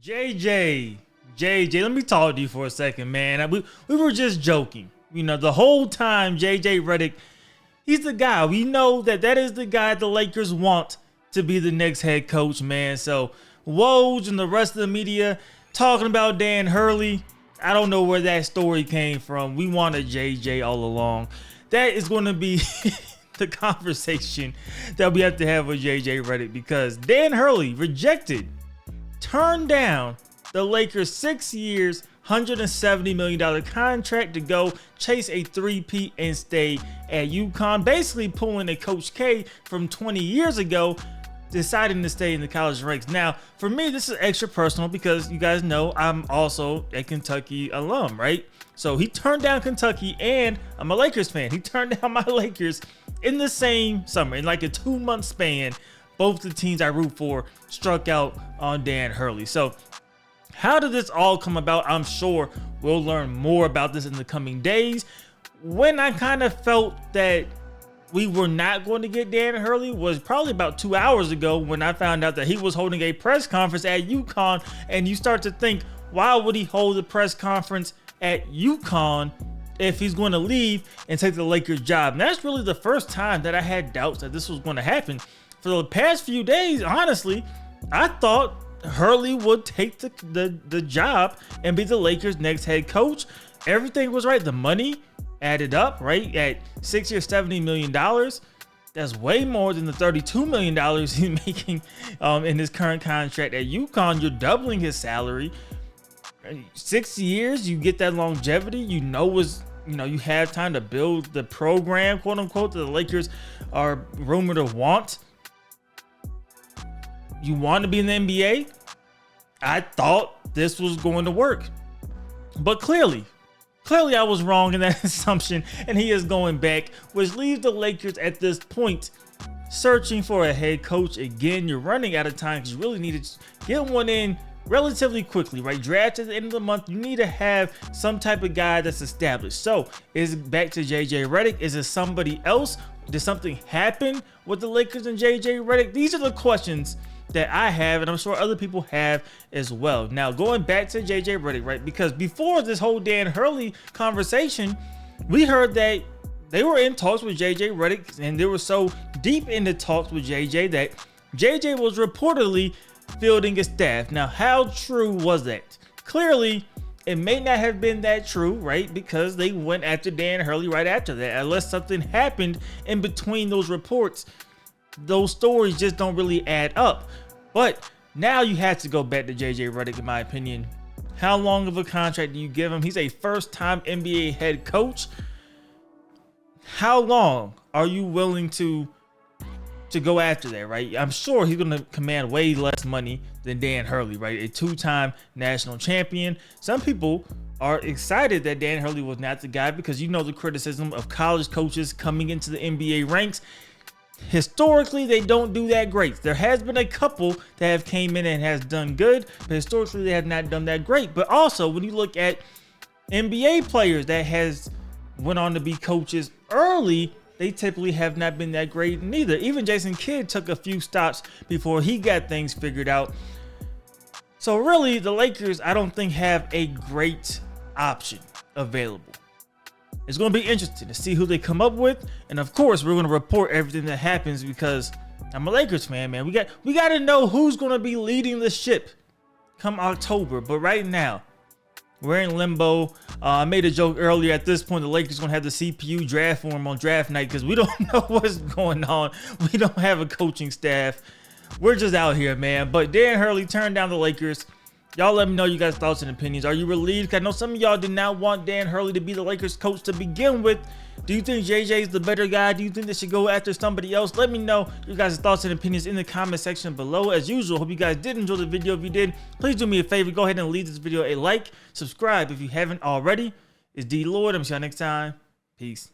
JJ, let me talk to you for a second, man. We were just joking. You know, the whole time, JJ Redick, he's the guy. We know that is the guy the Lakers want to be the next head coach, man. So, Woj and the rest of the media talking about Dan Hurley, I don't know where that story came from. We wanted JJ all along. That is going to be the conversation that we have to have with JJ Redick, because Dan Hurley turned down the Lakers 6 years, $170 million contract to go chase a three-peat and stay at UConn, basically pulling a Coach K from 20 years ago, deciding to stay in the college ranks. Now, for me, this is extra personal because you guys know I'm also a Kentucky alum, right? So he turned down Kentucky, and I'm a Lakers fan. He turned down my Lakers in the same summer, in like a 2-month span. Both the teams I root for struck out on Dan Hurley. So how did this all come about? I'm sure we'll learn more about this in the coming days. When I kind of felt that we were not going to get Dan Hurley was probably about 2 hours ago, when I found out that he was holding a press conference at UConn. And you start to think, why would he hold a press conference at UConn if he's going to leave and take the Lakers job? And that's really the first time that I had doubts that this was going to happen. For the past few days, honestly, I thought Hurley would take the job and be the Lakers' next head coach. Everything was right. The money added up, right? At 6 years, $70 million. That's way more than the $32 million he's making in his current contract at UConn. You're doubling his salary. 6 years, you get that longevity. You have time to build the program, quote unquote, that the Lakers are rumored to want. You want to be in the NBA? I thought this was going to work. But clearly I was wrong in that assumption, and he is going back, which leaves the Lakers at this point searching for a head coach again. You're running out of time because you really need to get one in relatively quickly, right? Draft at the end of the month. You need to have some type of guy that's established. So is it back to JJ Redick? Is it somebody else? Did something happen with the Lakers and JJ Redick? These are the questions that I have, and I'm sure other people have as well. Now, going back to JJ Redick, right? Because before this whole Dan Hurley conversation, we heard that they were in talks with JJ Redick, and they were so deep into talks with JJ that JJ was reportedly fielding a staff. Now, how true was that? Clearly, it may not have been that true, right? Because they went after Dan Hurley right after that. Unless something happened in between those reports, those stories just don't really add up. But now you have to go back to JJ Redick, in my opinion. How long of a contract do you give him? He's a first-time NBA head coach. How long are you willing to go after that, right? I'm sure he's going to command way less money than Dan Hurley, right? A 2-time national champion. Some people are excited that Dan Hurley was not the guy, because you know the criticism of college coaches coming into the NBA ranks. Historically, they don't do that great. There has been a couple that have came in and has done good, but historically they have not done that great. But also, when you look at NBA players that has went on to be coaches early, they typically have not been that great neither. Even Jason Kidd took a few stops before he got things figured out. So really, the Lakers, I don't think, have a great option available. It's going to be interesting to see who they come up with. And of course, we're going to report everything that happens, because I'm a Lakers fan, man. We got to know who's going to be leading the ship come October. But right now, we're in limbo. I made a joke earlier. At this point, the Lakers going to have the CPU draft form on draft night, because we don't know what's going on. We don't have a coaching staff. We're just out here, man. But Dan Hurley turned down the Lakers. Y'all let me know you guys' thoughts and opinions. Are you relieved? I know some of y'all did not want Dan Hurley to be the Lakers coach to begin with. Do you think JJ is the better guy? Do you think they should go after somebody else? Let me know your guys' thoughts and opinions in the comment section below. As usual, hope you guys did enjoy the video. If you did, please do me a favor. Go ahead and leave this video a like. Subscribe if you haven't already. It's DLloyd. I'm see y'all next time. Peace.